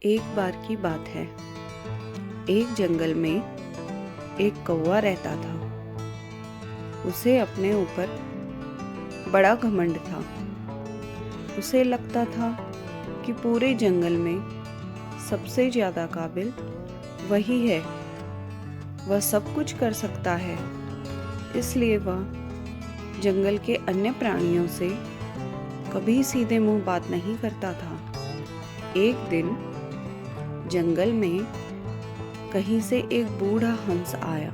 एक बार की बात है। एक जंगल में एक कौवा रहता था। उसे अपने ऊपर बड़ा घमंड था। उसे लगता था कि पूरे जंगल में सबसे ज्यादा काबिल वही है। वह सब कुछ कर सकता है। इसलिए वह जंगल के अन्य प्राणियों से कभी सीधे मुंह बात नहीं करता था। एक दिन जंगल में कहीं से एक बूढ़ा हंस आया।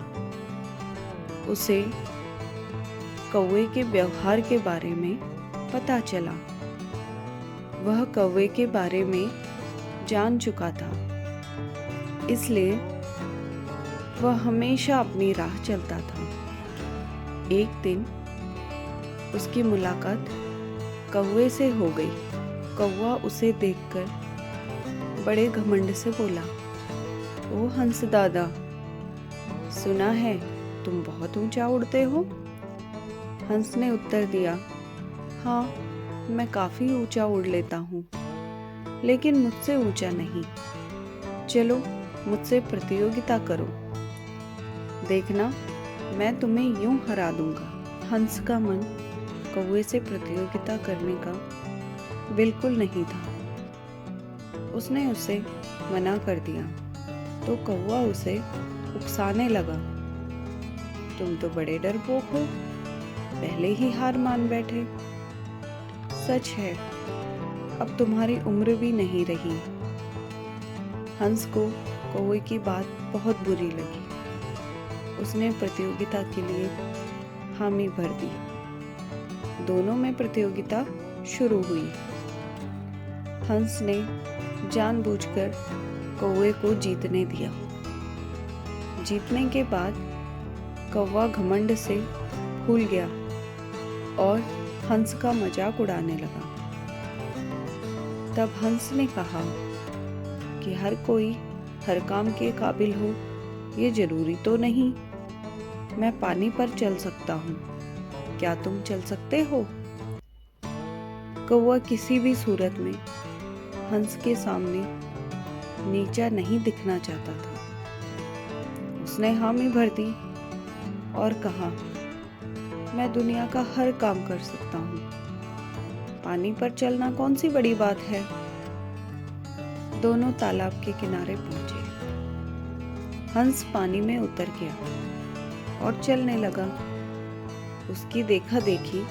उसे कौवे के व्यवहार के बारे में पता चला। वह कौवे के बारे में जान चुका था, इसलिए वह हमेशा अपनी राह चलता था। एक दिन उसकी मुलाकात कौवे से हो गई। कौवा उसे देखकर बड़े घमंड से बोला, ओ हंस दादा, सुना है तुम बहुत ऊंचा उड़ते हो। हंस ने उत्तर दिया, हाँ, मैं काफी ऊंचा उड़ लेता हूँ, लेकिन मुझसे ऊंचा नहीं। चलो मुझसे प्रतियोगिता करो, देखना मैं तुम्हें यूं हरा दूंगा। हंस का मन कौवे से प्रतियोगिता करने का बिल्कुल नहीं था। उसने उसे मना कर दिया तो कौवा उसे उकसाने लगा, तुम तो बड़े डरपोक हो, पहले ही हार मान बैठे। सच है, अब तुम्हारी उम्र भी नहीं रही। हंस को कौवे की बात बहुत बुरी लगी। उसने प्रतियोगिता के लिए हामी भर दी। दोनों में प्रतियोगिता शुरू हुई। हंस ने जानबूझकर कौवे को जीतने दिया। जीतने के बाद कौवा घमंड से फूल गया और हंस का मजाक उड़ाने लगा। तब हंस ने कहा कि हर कोई हर काम के काबिल हो ये जरूरी तो नहीं। मैं पानी पर चल सकता हूँ, क्या तुम चल सकते हो? कौवा किसी भी सूरत में हंस के सामने नीचा नहीं दिखना चाहता था। उसने हामी भर दी और कहा, मैं दुनिया का हर काम कर सकता हूँ, पानी पर चलना कौन सी बड़ी बात है। दोनों तालाब के किनारे पहुंचे। हंस पानी में उतर गया और चलने लगा। उसकी देखा देखी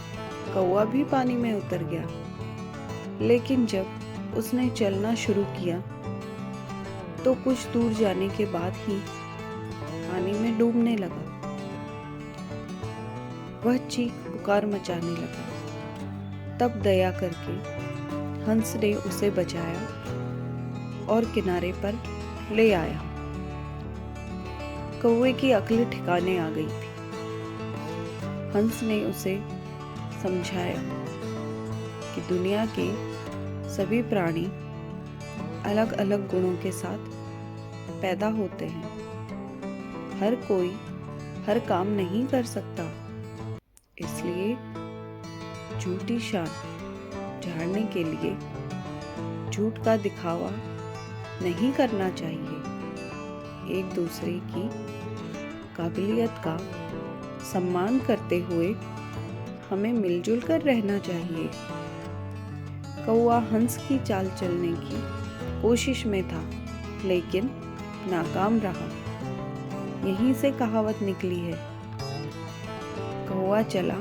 कौवा भी पानी में उतर गया, लेकिन जब उसने चलना शुरू किया तो कुछ दूर जाने के बाद ही पानी में डूबने लगा। वह चीख पुकार मचाने लगा। तब दया करके हंस ने उसे बचाया और किनारे पर ले आया। कौवे की अक्ल ठिकाने आ गई थी। हंस ने उसे समझाया कि दुनिया के सभी प्राणी अलग अलग गुणों के साथ पैदा होते हैं। हर कोई हर काम नहीं कर सकता, इसलिए झूठी शान झाड़ने के लिए झूठ का दिखावा नहीं करना चाहिए। एक दूसरे की काबिलियत का सम्मान करते हुए हमें मिलजुल कर रहना चाहिए। कौवा हंस की चाल चलने की कोशिश में था, लेकिन नाकाम रहा। यहीं से कहावत निकली है, कौवा चला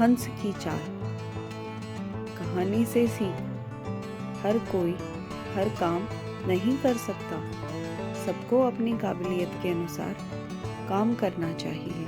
हंस की चाल। कहानी से सीख, हर कोई हर काम नहीं कर सकता। सबको अपनी काबिलियत के अनुसार काम करना चाहिए।